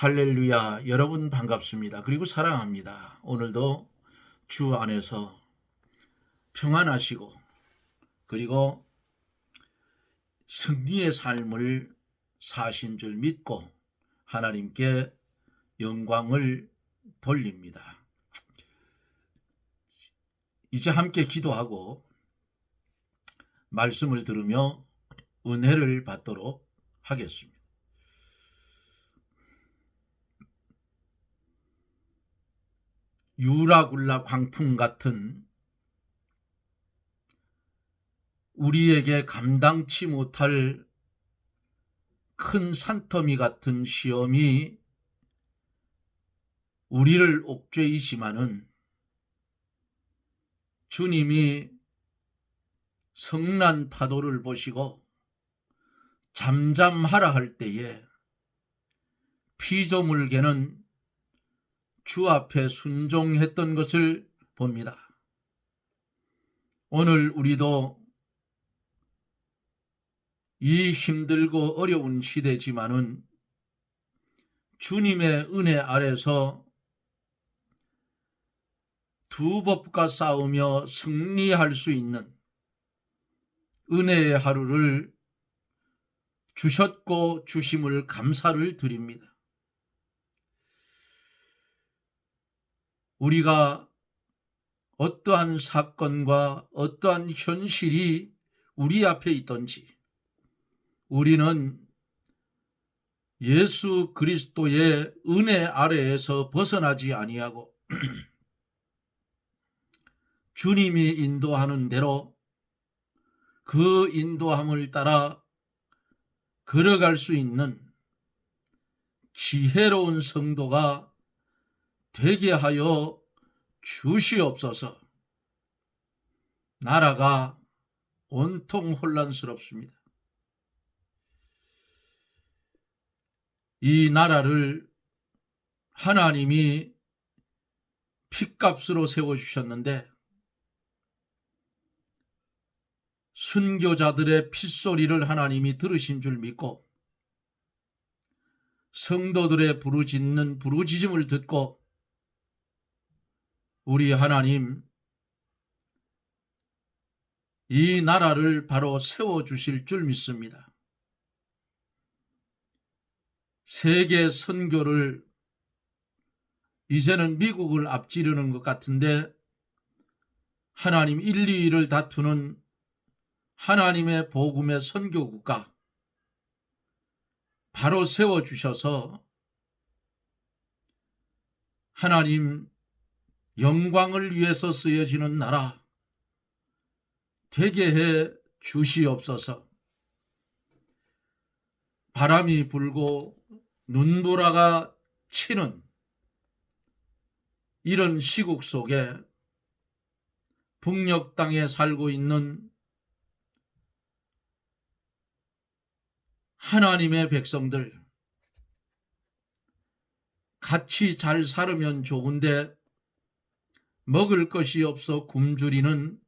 할렐루야. 여러분 반갑습니다. 그리고 사랑합니다. 오늘도 주 안에서 평안하시고 그리고 승리의 삶을 사신 줄 믿고 하나님께 영광을 돌립니다. 이제 함께 기도하고 말씀을 들으며 은혜를 받도록 하겠습니다. 유라굴라 광풍 같은 우리에게 감당치 못할 큰 산더미 같은 시험이 우리를 옥죄이지만은 주님이 성난 파도를 보시고 잠잠하라 할 때에 피조물개는 주 앞에 순종했던 것을 봅니다. 오늘 우리도 이 힘들고 어려운 시대지만은 주님의 은혜 아래서 두 법과 싸우며 승리할 수 있는 은혜의 하루를 주셨고 주심을 감사를 드립니다. 우리가 어떠한 사건과 어떠한 현실이 우리 앞에 있든지 우리는 예수 그리스도의 은혜 아래에서 벗어나지 아니하고 주님이 인도하는 대로 그 인도함을 따라 걸어갈 수 있는 지혜로운 성도가 되게 하여 주시옵소서. 나라가 온통 혼란스럽습니다. 이 나라를 하나님이 핏값으로 세워주셨는데 순교자들의 핏소리를 하나님이 들으신 줄 믿고 성도들의 부르짖는 부르짖음을 듣고 우리 하나님 이 나라를 바로 세워주실 줄 믿습니다. 세계 선교를 이제는 미국을 앞지르는 것 같은데 하나님 1, 2위를 다투는 하나님의 복음의 선교국가 바로 세워주셔서 하나님 영광을 위해서 쓰여지는 나라 되게 해 주시옵소서. 바람이 불고 눈보라가 치는 이런 시국 속에 북녘 땅에 살고 있는 하나님의 백성들 같이 잘 살으면 좋은데 먹을 것이 없어 굶주리는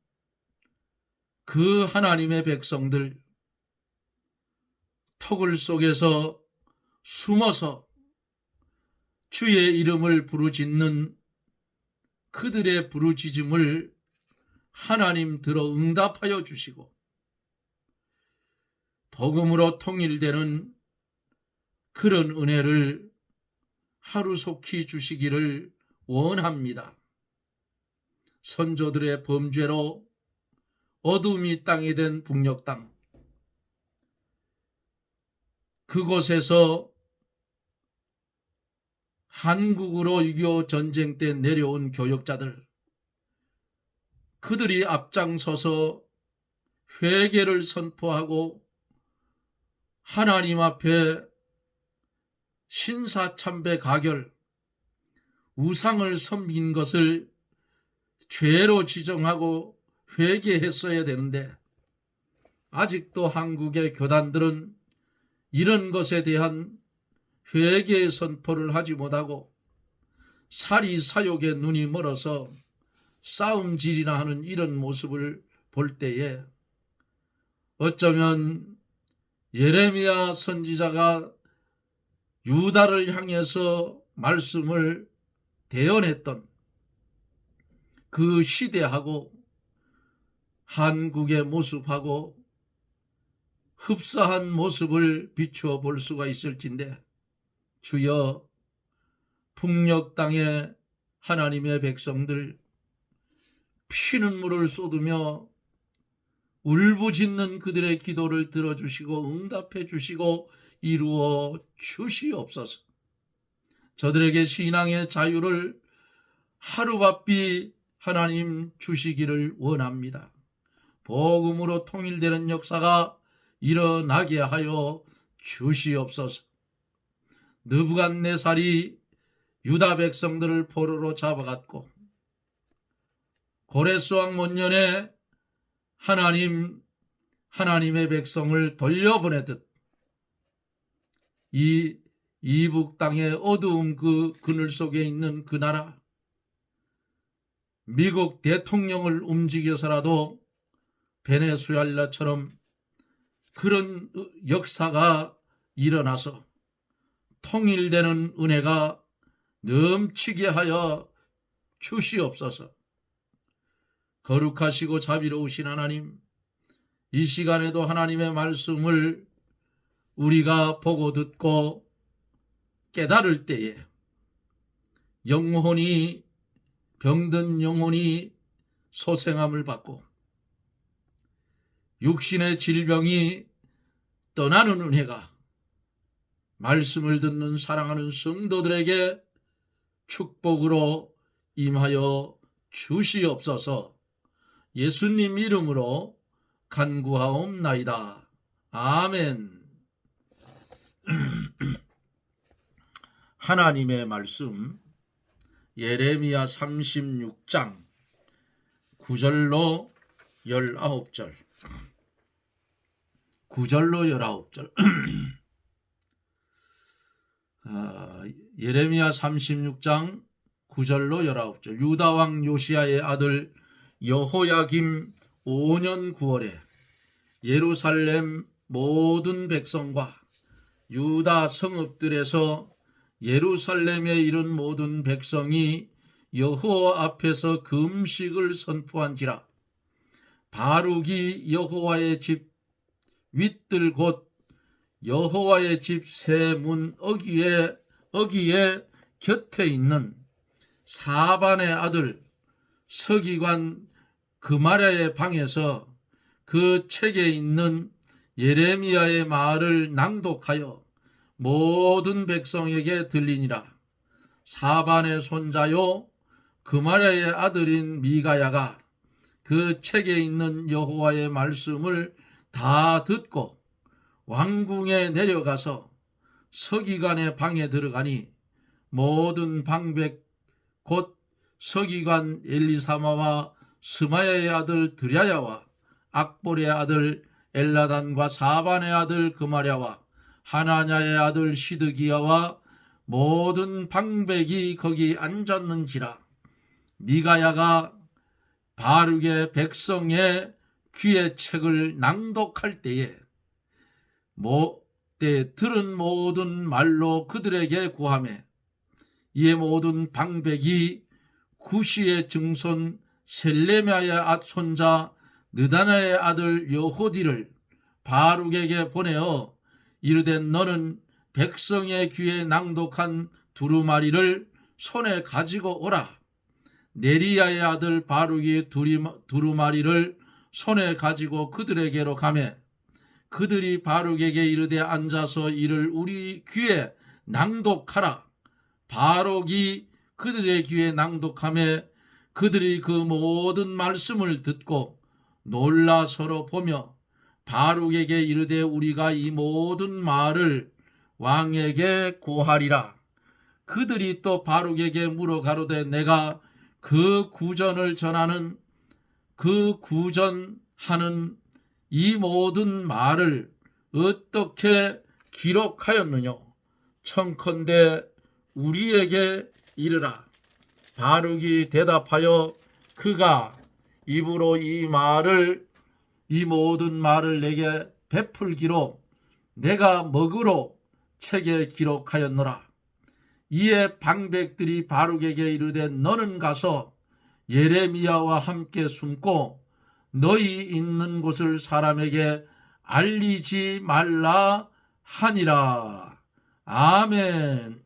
그 하나님의 백성들 터굴 속에서 숨어서 주의 이름을 부르짖는 그들의 부르짖음을 하나님 들어 응답하여 주시고 복음으로 통일되는 그런 은혜를 하루속히 주시기를 원합니다. 선조들의 범죄로 어둠이 땅이 된 북녘 땅 그곳에서 한국으로 6.25 전쟁 때 내려온 교역자들 그들이 앞장서서 회개를 선포하고 하나님 앞에 신사참배 가결 우상을 섬긴 것을 죄로 지정하고 회개했어야 되는데 아직도 한국의 교단들은 이런 것에 대한 회개의 선포를 하지 못하고 사리사욕에 눈이 멀어서 싸움질이나 하는 이런 모습을 볼 때에 어쩌면 예레미야 선지자가 유다를 향해서 말씀을 대언했던 그 시대하고 한국의 모습하고 흡사한 모습을 비추어 볼 수가 있을진데, 주여, 북녘 땅의 하나님의 백성들 피눈물을 쏟으며 울부짖는 그들의 기도를 들어주시고 응답해 주시고 이루어 주시옵소서. 저들에게 신앙의 자유를 하루바삐 하나님 주시기를 원합니다. 복음으로 통일되는 역사가 일어나게 하여 주시옵소서. 느부갓네살이 유다 백성들을 포로로 잡아갔고 고레스왕 원년에 하나님의 백성을 돌려보내듯 이 이북 땅의 어두움 그 그늘 속에 있는 그 나라, 미국 대통령을 움직여서라도 베네수엘라처럼 그런 역사가 일어나서 통일되는 은혜가 넘치게 하여 주시옵소서. 거룩하시고 자비로우신 하나님, 이 시간에도 하나님의 말씀을 우리가 보고 듣고 깨달을 때에 영혼이, 병든 영혼이 소생함을 받고 육신의 질병이 떠나는 은혜가 말씀을 듣는 사랑하는 성도들에게 축복으로 임하여 주시옵소서. 예수님 이름으로 간구하옵나이다. 아멘. 하나님의 말씀, 예레미야 36장 9절로 19절. 9절로 19절. 예레미야 36장 9절로 19절. 유다왕 요시야의 아들 여호야김 5년 9월에 예루살렘 모든 백성과 유다 성읍들에서 예루살렘에 이른 모든 백성이 여호와 앞에서 금식을 선포한지라. 바룩이 여호와의 집 윗들 곧 여호와의 집 세 문 어귀에 곁에 있는 사반의 아들 서기관 그마랴의 방에서 그 책에 있는 예레미야의 말을 낭독하여 모든 백성에게 들리니라. 사반의 손자요 그마랴의 아들인 미가야가 그 책에 있는 여호와의 말씀을 다 듣고 왕궁에 내려가서 서기관의 방에 들어가니 모든 방백 곧 서기관 엘리사마와 스마야의 아들 드랴야와 악볼의 아들 엘라단과 사반의 아들 그마랴와 하나냐의 아들 시드기야와 모든 방백이 거기 앉았는지라. 미가야가 바룩의 백성의 귀의 책을 낭독할 때에 들은 모든 말로 그들에게 구하매 이에 모든 방백이 구시의 증손 셀레미야의 손자 느다나의 아들 여호디를 바룩에게 보내어 이르되 너는 백성의 귀에 낭독한 두루마리를 손에 가지고 오라. 네리야의 아들 바룩이 두루마리를 손에 가지고 그들에게로 가매 그들이 바룩에게 이르되 앉아서 이를 우리 귀에 낭독하라. 바룩이 그들의 귀에 낭독하며 그들이 그 모든 말씀을 듣고 놀라 서로 보며 바룩에게 이르되 우리가 이 모든 말을 왕에게 고하리라. 그들이 또 바룩에게 물어 가로되 내가 그 구전을 전하는 그 구전하는 이 모든 말을 어떻게 기록하였느냐? 청컨대 우리에게 이르라. 바룩이 대답하여 그가 입으로 이 모든 말을 내게 베풀기로 내가 먹으로 책에 기록하였노라. 이에 방백들이 바룩에게 이르되 너는 가서 예레미야와 함께 숨고 너희 있는 곳을 사람에게 알리지 말라 하니라. 아멘.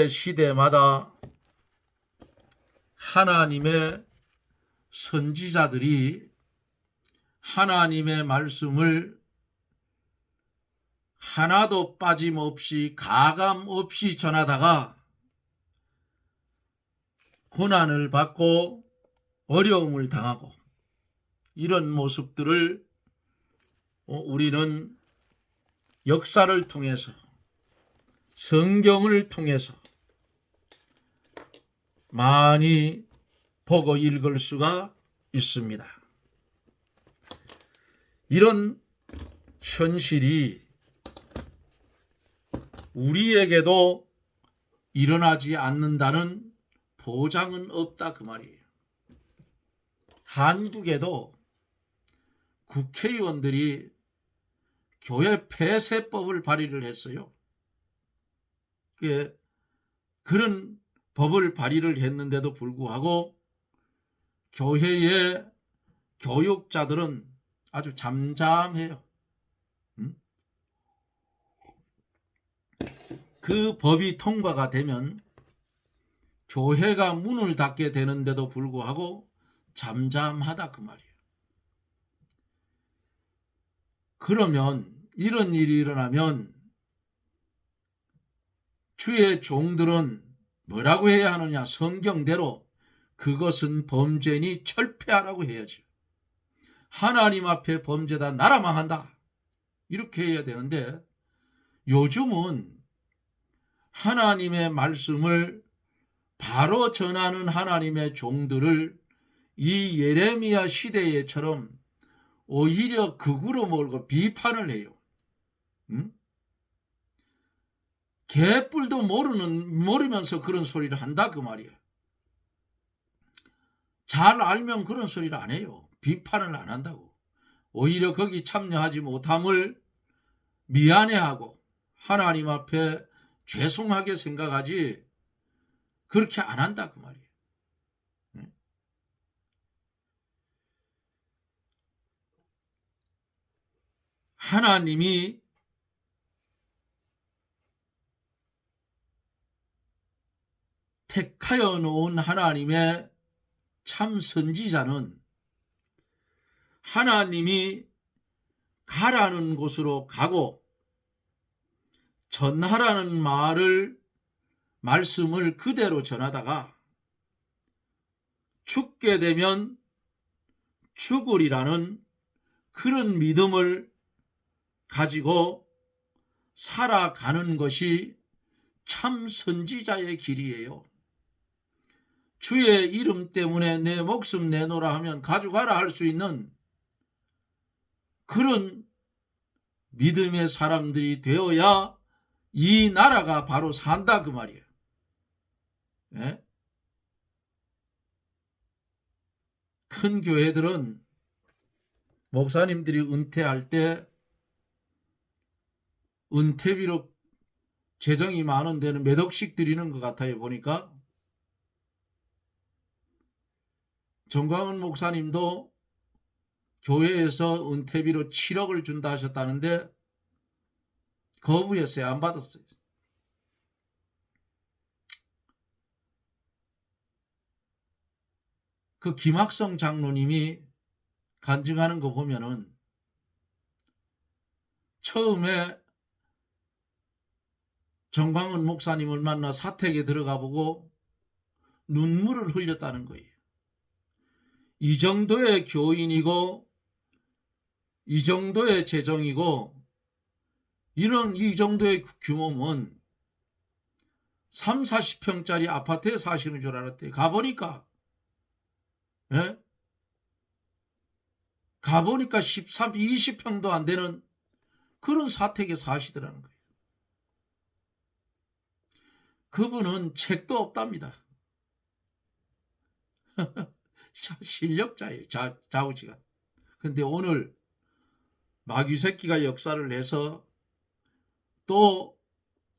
시대마다 하나님의 선지자들이 하나님의 말씀을 하나도 빠짐없이 가감 없이 전하다가 고난을 받고 어려움을 당하고 이런 모습들을 우리는 역사를 통해서 성경을 통해서 많이 보고 읽을 수가 있습니다. 이런 현실이 우리에게도 일어나지 않는다는 보장은 없다 그 말이에요. 한국에도 국회의원들이 교회 폐쇄법을 발의를 했어요. 그런 법을 발의를 했는데도 불구하고 교회의 교육자들은 아주 잠잠해요. 그 법이 통과가 되면 교회가 문을 닫게 되는데도 불구하고 잠잠하다 그 말이에요. 그러면 이런 일이 일어나면 주의 종들은 뭐라고 해야 하느냐? 성경대로 그것은 범죄니 철폐하라고 해야죠. 하나님 앞에 범죄다, 나라 망한다, 이렇게 해야 되는데 요즘은 하나님의 말씀을 바로 전하는 하나님의 종들을 이 예레미야 시대에처럼 오히려 극으로 몰고 비판을 해요. 개뿔도 모르면서 그런 소리를 한다 그 말이에요. 잘 알면 그런 소리를 안 해요. 비판을 안 한다고. 오히려 거기 참여하지 못함을 미안해하고 하나님 앞에 죄송하게 생각하지 그렇게 안 한다 그 말이에요. 하나님이 택하여 놓은 하나님의 참 선지자는 하나님이 가라는 곳으로 가고 전하라는 말씀을 그대로 전하다가 죽게 되면 죽으리라는 그런 믿음을 가지고 살아가는 것이 참 선지자의 길이에요. 주의 이름 때문에 내 목숨 내놓으라 하면 가져가라 할 수 있는 그런 믿음의 사람들이 되어야 이 나라가 바로 산다 그 말이에요. 네? 큰 교회들은 목사님들이 은퇴할 때 은퇴비로 재정이 많은 데는 몇 억씩 드리는 것 같아요. 보니까 정광훈 목사님도 교회에서 은퇴비로 7억을 준다 하셨다는데 거부했어요. 안 받았어요. 그 김학성 장로님이 간증하는 거 보면은 처음에 정광훈 목사님을 만나 사택에 들어가 보고 눈물을 흘렸다는 거예요. 이 정도의 교인이고 이 정도의 재정이고 이 정도의 규모면 3, 40평짜리 아파트에 사시는 줄 알았대요. 가보니까 13, 20평도 안 되는 그런 사택에 사시더라는 거예요. 그분은 책도 없답니다. 실력자예요. 좌우지간. 근데 오늘 마귀 새끼가 역사를 해서 또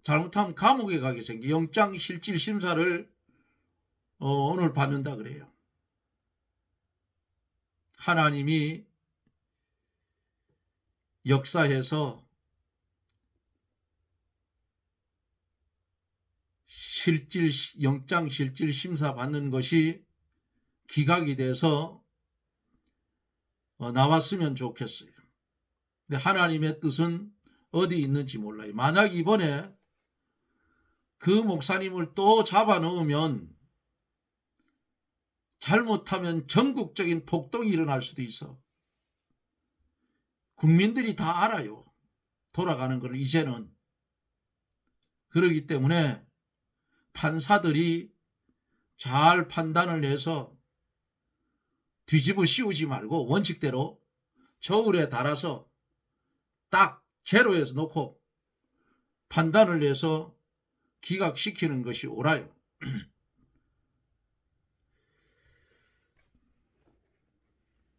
잘못하면 감옥에 가게 생겨 영장 실질 심사를 오늘 받는다 그래요. 하나님이 역사해서 영장 실질 심사 받는 것이 기각이 돼서 나왔으면 좋겠어요. 근데 하나님의 뜻은 어디 있는지 몰라요. 만약 이번에 그 목사님을 또 잡아 넣으면 잘못하면 전국적인 폭동이 일어날 수도 있어. 국민들이 다 알아요. 돌아가는 걸 이제는. 그렇기 때문에 판사들이 잘 판단을 해서 뒤집어 씌우지 말고 원칙대로 저울에 달아서 딱 제로에서 놓고 판단을 해서 기각시키는 것이 옳아요.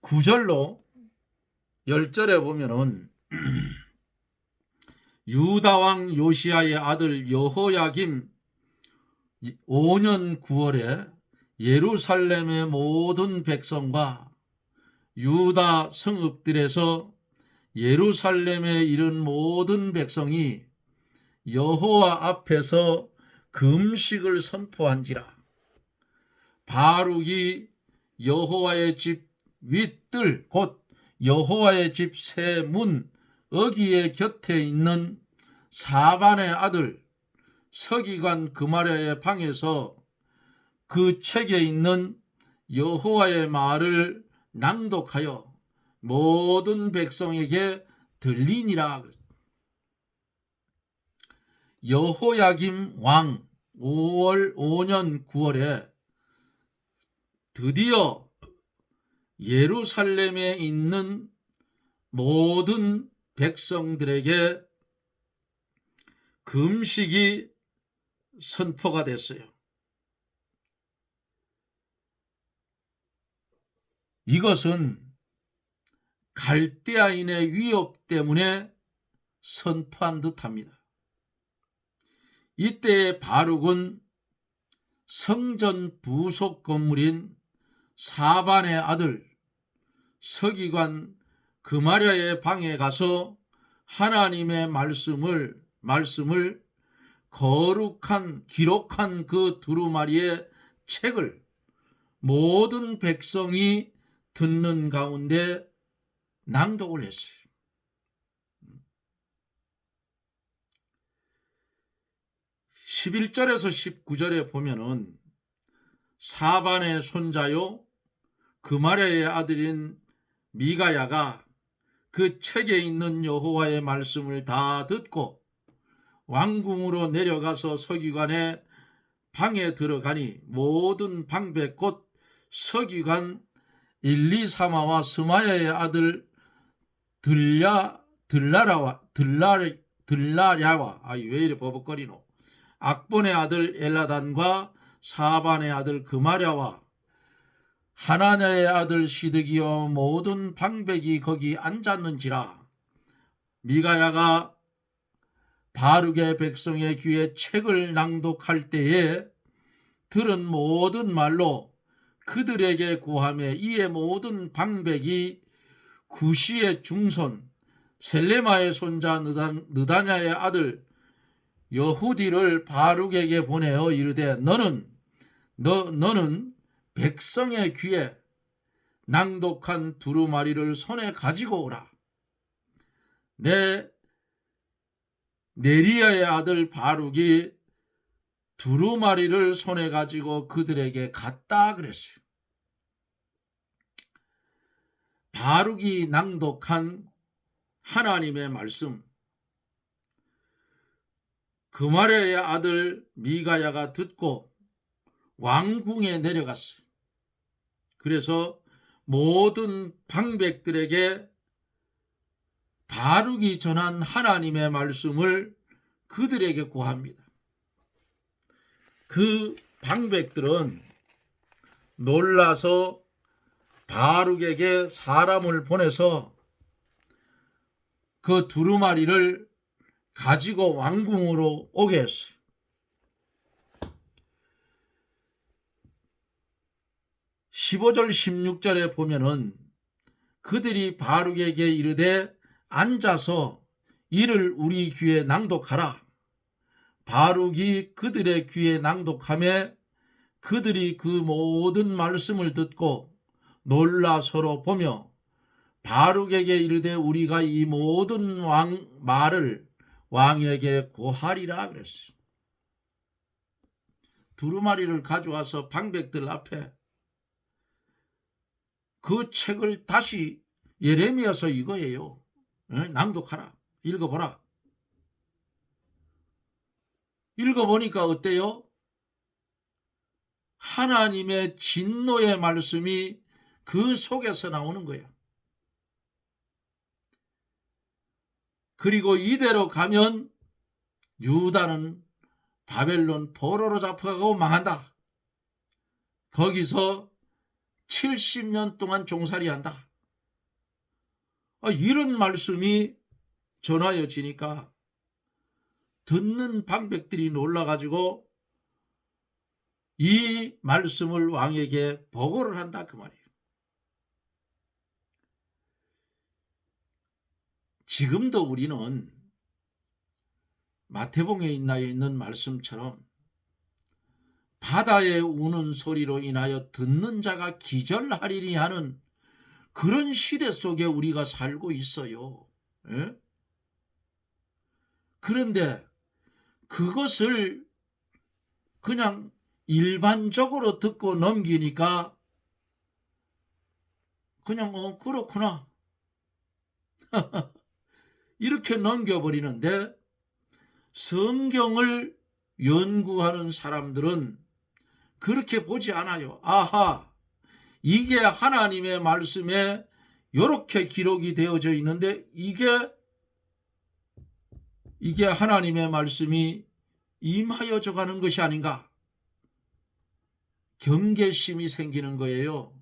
9절로 10절에 보면은 유다왕 요시야의 아들 여호야김 5년 9월에 예루살렘의 모든 백성과 유다 성읍들에서 예루살렘에 이른 모든 백성이 여호와 앞에서 금식을 선포한지라. 바룩이 여호와의 집 윗뜰 곧 여호와의 집 세 문 어귀의 곁에 있는 사반의 아들 서기관 그마랴의 방에서 그 책에 있는 여호와의 말을 낭독하여 모든 백성에게 들리니라. 여호야김 왕 5년 9월에 드디어 예루살렘에 있는 모든 백성들에게 금식이 선포가 됐어요. 이것은 갈대아인의 위협 때문에 선포한 듯합니다. 이때 바룩은 성전 부속 건물인 사반의 아들 서기관 그마랴의 방에 가서 하나님의 말씀을 기록한 그 두루마리의 책을 모든 백성이 듣는 가운데 낭독을 했어요. 11절에서 19절에 보면은 사반의 손자요 그마랴의 아들인 미가야가 그 책에 있는 여호와의 말씀을 다 듣고 왕궁으로 내려가서 서기관의 방에 들어가니 모든 방백 곧 서기관 일리사마와 스마야의 아들 들라랴와 왜 이래 버벅거리노 악본의 아들 엘라단과 사반의 아들 그마랴와 하나냐의 아들 시드기와 모든 방백이 거기 앉았는지라. 미가야가 바룩의 백성의 귀에 책을 낭독할 때에 들은 모든 말로 그들에게 구하며 이에 모든 방백이 구시의 중손 셀레마의 손자 느다냐의 아들 여후디를 바룩에게 보내어 이르되 너는 백성의 귀에 낭독한 두루마리를 손에 가지고 오라. 내 네리야의 아들 바룩이 두루마리를 손에 가지고 그들에게 갔다 그랬어요. 바룩이 낭독한 하나님의 말씀 그마랴의 아들 미가야가 듣고 왕궁에 내려갔어요. 그래서 모든 방백들에게 바룩이 전한 하나님의 말씀을 그들에게 구합니다. 그 방백들은 놀라서 바룩에게 사람을 보내서 그 두루마리를 가지고 왕궁으로 오게 했어요. 15절 16절에 보면은 그들이 바룩에게 이르되 앉아서 이를 우리 귀에 낭독하라. 바룩이 그들의 귀에 낭독하매 그들이 그 모든 말씀을 듣고 놀라 서로 보며 바룩에게 이르되 우리가 이 모든 말을 왕에게 고하리라 그랬어요. 두루마리를 가져와서 방백들 앞에 그 책을 다시 예레미야서 이거예요. 낭독하라. 읽어보라. 읽어보니까 어때요? 하나님의 진노의 말씀이 그 속에서 나오는 거예요. 그리고 이대로 가면 유다는 바벨론 포로로 잡혀가고 망한다. 거기서 70년 동안 종살이한다. 이런 말씀이 전하여지니까 듣는 방백들이 놀라가지고 이 말씀을 왕에게 보고를 한다 그 말이에요. 지금도 우리는 마태복음에 있는 말씀처럼 바다의 우는 소리로 인하여 듣는 자가 기절하리니 하는 그런 시대 속에 우리가 살고 있어요. 예? 그런데 그것을 그냥 일반적으로 듣고 넘기니까 그냥 그렇구나 이렇게 넘겨버리는데, 성경을 연구하는 사람들은 그렇게 보지 않아요. 아하, 이게 하나님의 말씀에 이렇게 기록이 되어져 있는데 이게 하나님의 말씀이 임하여져 가는 것이 아닌가. 경계심이 생기는 거예요.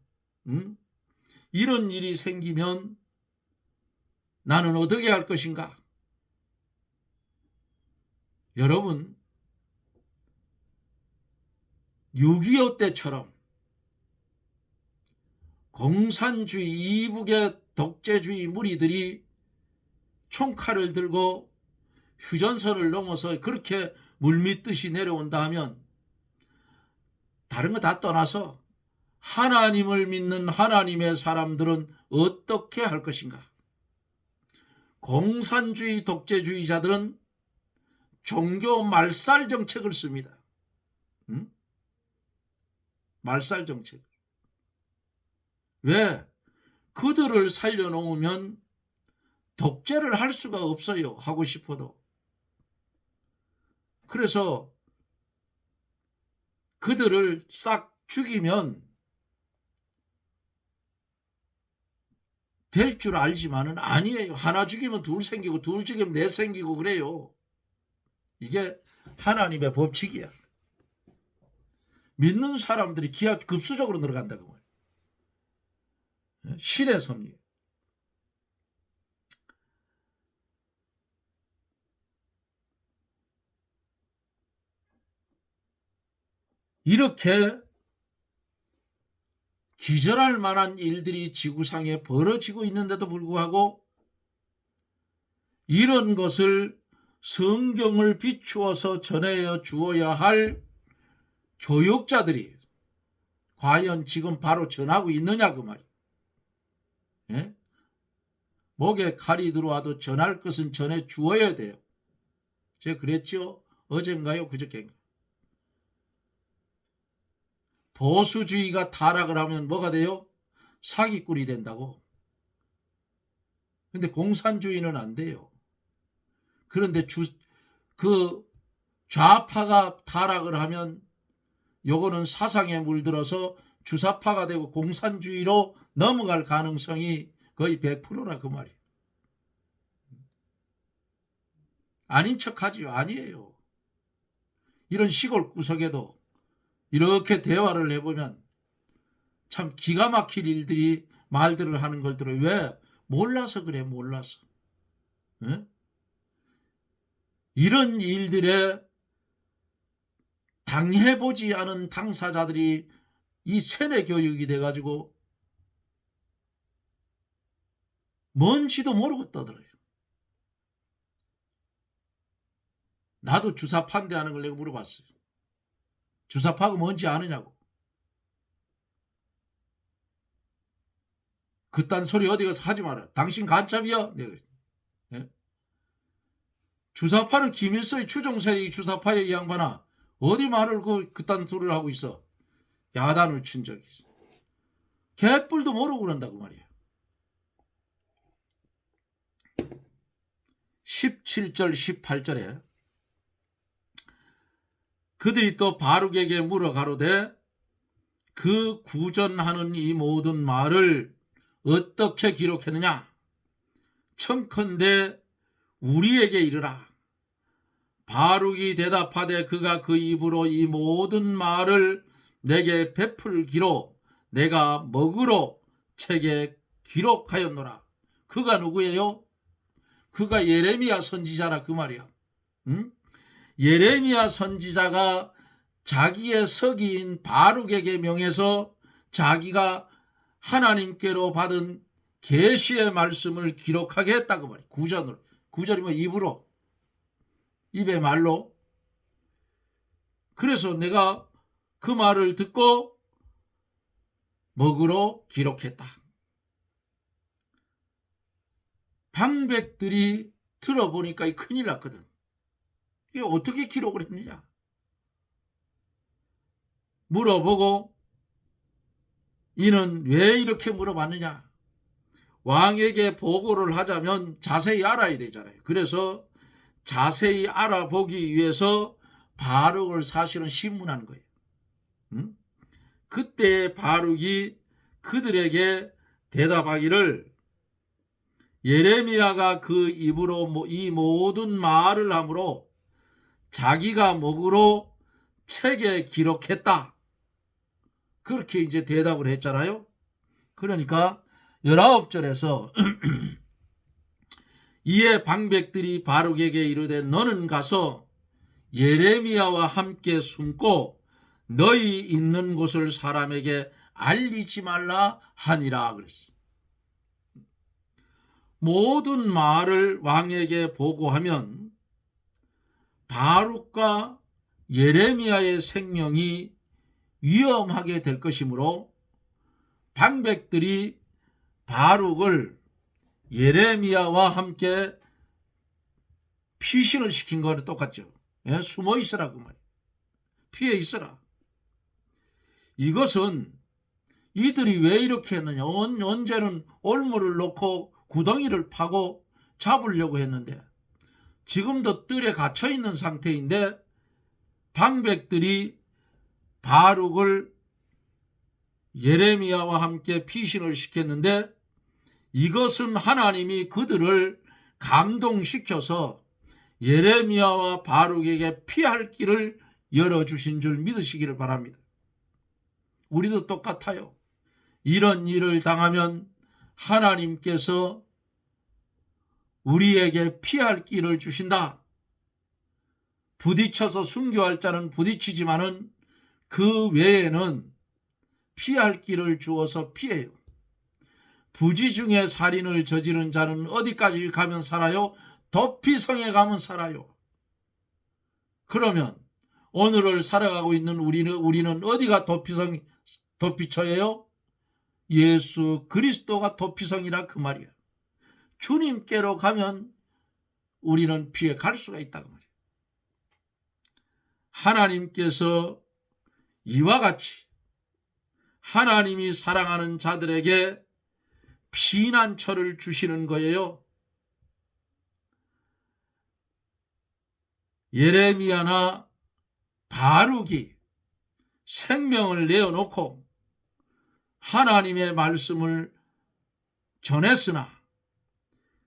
이런 일이 생기면 나는 어떻게 할 것인가? 여러분, 6.25 때처럼 공산주의 이북의 독재주의 무리들이 총칼을 들고 휴전선을 넘어서 그렇게 물밀듯이 내려온다 하면 다른 거 다 떠나서 하나님을 믿는 하나님의 사람들은 어떻게 할 것인가? 공산주의 독재주의자들은 종교 말살 정책을 씁니다. 말살 정책. 왜? 그들을 살려놓으면 독재를 할 수가 없어요. 하고 싶어도. 그래서 그들을 싹 죽이면 될 줄 알지만은 아니에요. 하나 죽이면 둘 생기고 둘 죽이면 넷 생기고 그래요. 이게 하나님의 법칙이야. 믿는 사람들이 기하급수적으로 늘어간다고 말이에요. 신의 섭리. 이렇게 기절할 만한 일들이 지구상에 벌어지고 있는데도 불구하고 이런 것을 성경을 비추어서 전해 주어야 할 교육자들이 과연 지금 바로 전하고 있느냐 그 말이에요. 예? 목에 칼이 들어와도 전할 것은 전해 주어야 돼요. 제가 그랬죠? 어젠가요? 그저께인가? 보수주의가 타락을 하면 뭐가 돼요? 사기꾼이 된다고. 근데 공산주의는 안 돼요. 그런데 그 좌파가 타락을 하면 요거는 사상에 물들어서 주사파가 되고 공산주의로 넘어갈 가능성이 거의 100%라 그 말이에요. 아닌 척하지요. 아니에요. 이런 시골 구석에도 이렇게 대화를 해보면 참 기가 막힐 일들이 말들을 하는 걸 들어요. 왜? 몰라서 그래. 몰라서. 예? 이런 일들에 당해보지 않은 당사자들이 이 세뇌 교육이 돼가지고 뭔지도 모르고 떠들어요. 나도 주사파인데 하는 걸 내가 물어봤어요. 주사파가 뭔지 아느냐고. 그딴 소리 어디 가서 하지 마라. 당신 간첩이야. 내가 예? 주사파는 김일성의 추종 세력이 주사파의 이 양반아. 어디 말을 그딴 소리를 하고 있어. 야단을 친 적이 있어. 개뿔도 모르고 그런다고 말이야. 17절 18절에 그들이 또 바룩에게 물어 가로되 그 구전하는 이 모든 말을 어떻게 기록했느냐? 청컨대 우리에게 이르라. 바룩이 대답하되 그가 그 입으로 이 모든 말을 내게 베풀기로 내가 먹으로 책에 기록하였노라. 그가 누구예요? 그가 예레미야 선지자라 그 말이야. 응? 예레미야 선지자가 자기의 서기인 바룩에게 명해서 자기가 하나님께로 받은 계시의 말씀을 기록하게 했다고 말이야. 구전으로. 구절이면 입으로. 입의 말로. 그래서 내가 그 말을 듣고 먹으로 기록했다. 방백들이 들어보니까 큰일 났거든. 이게 어떻게 기록을 했느냐? 물어보고 이는 왜 이렇게 물어봤느냐? 왕에게 보고를 하자면 자세히 알아야 되잖아요. 그래서 자세히 알아보기 위해서 바룩을 사실은 신문한 거예요. 응? 그때 바룩이 그들에게 대답하기를 예레미야가 그 입으로 이 모든 말을 함으로 자기가 먹으로 책에 기록했다. 그렇게 이제 대답을 했잖아요. 그러니까 19절에서 이에 방백들이 바룩에게 이르되 너는 가서 예레미야와 함께 숨고 너희 있는 곳을 사람에게 알리지 말라 하니라 그랬어. 모든 말을 왕에게 보고하면 바룩과 예레미야의 생명이 위험하게 될 것이므로 방백들이 바룩을 예레미야와 함께 피신을 시킨 거는 똑같죠. 예? 숨어 있으라 그 말이에요. 피해 있으라. 이것은 이들이 왜 이렇게 했느냐. 언제는 올무를 놓고 구덩이를 파고 잡으려고 했는데 지금도 뜰에 갇혀 있는 상태인데 방백들이 바룩을 예레미야와 함께 피신을 시켰는데 이것은 하나님이 그들을 감동시켜서 예레미야와 바룩에게 피할 길을 열어주신 줄 믿으시기를 바랍니다. 우리도 똑같아요. 이런 일을 당하면 하나님께서 우리에게 피할 길을 주신다. 부딪혀서 순교할 자는 부딪히지만은 그 외에는 피할 길을 주어서 피해요. 부지 중에 살인을 저지른 자는 어디까지 가면 살아요? 도피성에 가면 살아요. 그러면 오늘을 살아가고 있는 우리는 어디가 도피처예요? 예수 그리스도가 도피성이라 그 말이야. 주님께로 가면 우리는 피해 갈 수가 있다고 말이야. 하나님께서 이와 같이 하나님이 사랑하는 자들에게 피난처를 주시는 거예요. 예레미야나 바룩이 생명을 내어놓고 하나님의 말씀을 전했으나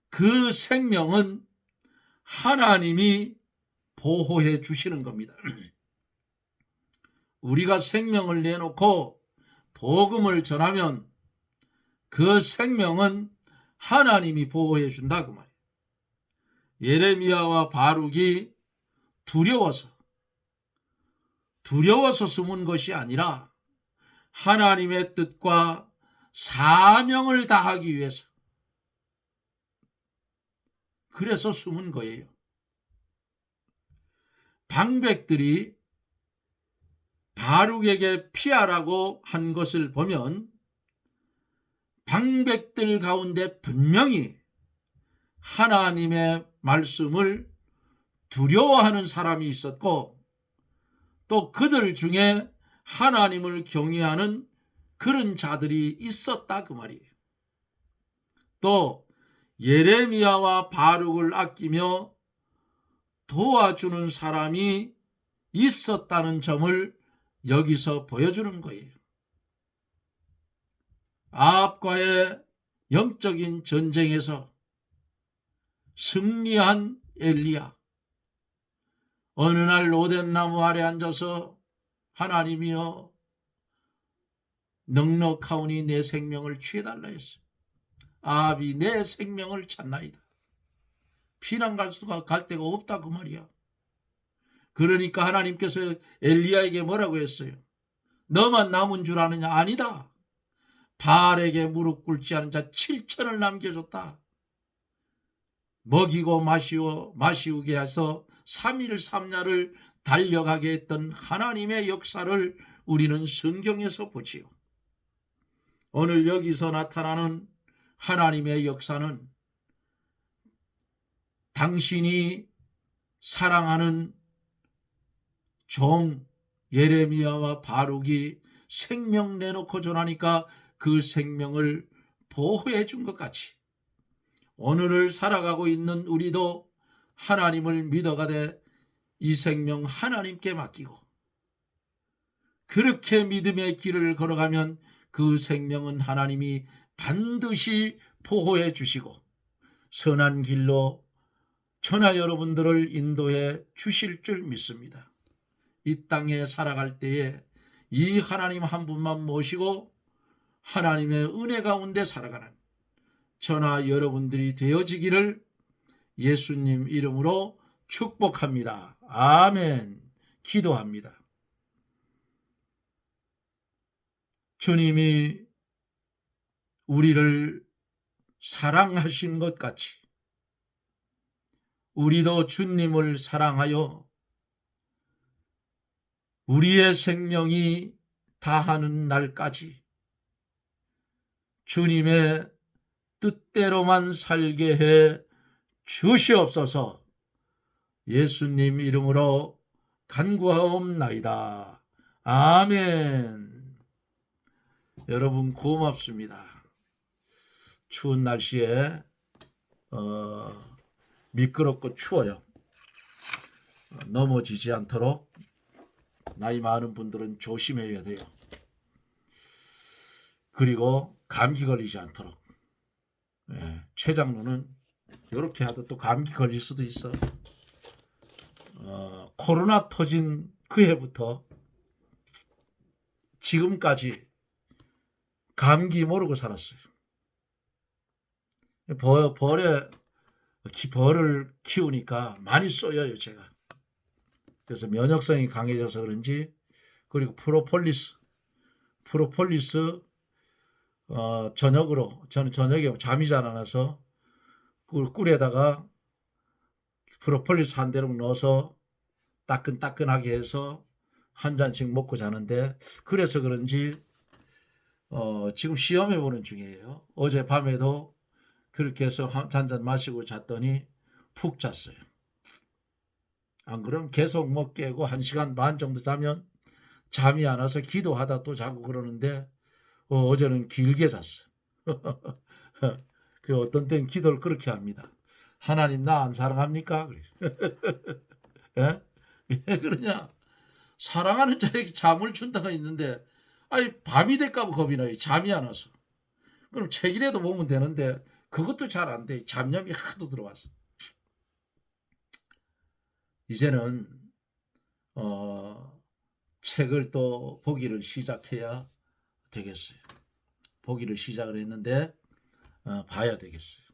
그 생명은 하나님이 보호해 주시는 겁니다. 우리가 생명을 내놓고 복음을 전하면 그 생명은 하나님이 보호해 준다 그 말이에요. 예레미야와 바룩이 두려워서 숨은 것이 아니라 하나님의 뜻과 사명을 다하기 위해서, 그래서 숨은 거예요. 방백들이 바룩에게 피하라고 한 것을 보면 방백들 가운데 분명히 하나님의 말씀을 두려워하는 사람이 있었고, 또 그들 중에 하나님을 경외하는 그런 자들이 있었다 그 말이에요. 또 예레미야와 바룩을 아끼며 도와주는 사람이 있었다는 점을 여기서 보여주는 거예요. 아합과의 영적인 전쟁에서 승리한 엘리야, 어느 날 로뎀나무 아래 앉아서 하나님이여 넉넉하오니 내 생명을 취해달라 했어요. 아합이 내 생명을 찾나이다. 피난 갈 데가 없다 그 말이야. 그러니까 하나님께서 엘리야에게 뭐라고 했어요? 너만 남은 줄 아느냐? 아니다. 바알에게 무릎 꿇지 않은 자 7천을 남겨줬다. 먹이고 마시우게 해서 3일 3야를 달려가게 했던 하나님의 역사를 우리는 성경에서 보지요. 오늘 여기서 나타나는 하나님의 역사는 당신이 사랑하는 종 예레미야와 바룩이 생명 내놓고 전하니까 그 생명을 보호해 준 것 같이 오늘을 살아가고 있는 우리도 하나님을 믿어가되 이 생명 하나님께 맡기고 그렇게 믿음의 길을 걸어가면 그 생명은 하나님이 반드시 보호해 주시고 선한 길로 저나 여러분들을 인도해 주실 줄 믿습니다. 이 땅에 살아갈 때에 이 하나님 한 분만 모시고 하나님의 은혜 가운데 살아가는 저나 여러분들이 되어지기를 예수님 이름으로 축복합니다. 아멘. 기도합니다. 주님이 우리를 사랑하신 것 같이 우리도 주님을 사랑하여 우리의 생명이 다하는 날까지 주님의 뜻대로만 살게 해 주시옵소서. 예수님 이름으로 간구하옵나이다. 아멘. 여러분 고맙습니다. 추운 날씨에 미끄럽고 추워요. 넘어지지 않도록 나이 많은 분들은 조심해야 돼요. 그리고 감기 걸리지 않도록. 최장로는 이렇게 하도 또 감기 걸릴 수도 있어. 코로나 터진 그 해부터 지금까지 감기 모르고 살았어요. 벌을 키우니까 많이 쏘여요 제가. 그래서 면역성이 강해져서 그런지, 그리고 프로폴리스 저는 저녁에 잠이 잘 안 와서 꿀에다가 프로폴리스 한 대를 넣어서 따끈따끈하게 해서 한 잔씩 먹고 자는데, 그래서 그런지 지금 시험해 보는 중이에요. 어제 밤에도 그렇게 해서 한 잔 마시고 잤더니 푹 잤어요. 안 그러면 계속 못 깨고 1시간 반 정도 자면 잠이 안 와서 기도하다 또 자고 그러는데 어제는 길게 잤어. 그 어떤 때는 기도를 그렇게 합니다. 하나님 나 안 사랑합니까? 예? 왜 그러냐? 사랑하는 자에게 잠을 준다가 있는데 밤이 될까 봐 겁이 나요. 잠이 안 와서. 그럼 책이라도 보면 되는데 그것도 잘 안 돼. 잡념이 하도 들어와서. 이제는 책을 또 보기를 시작해야 되겠어요. 보기를 시작을 했는데 봐야 되겠어요.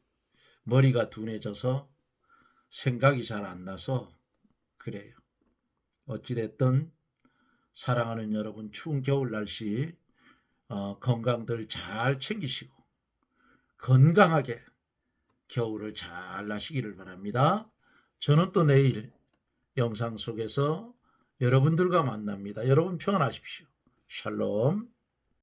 머리가 둔해져서 생각이 잘 안 나서 그래요. 어찌됐든 사랑하는 여러분, 추운 겨울 날씨 건강들 잘 챙기시고 건강하게 겨울을 잘 나시기를 바랍니다. 저는 또 내일 영상 속에서 여러분들과 만납니다. 여러분 평안하십시오. 샬롬.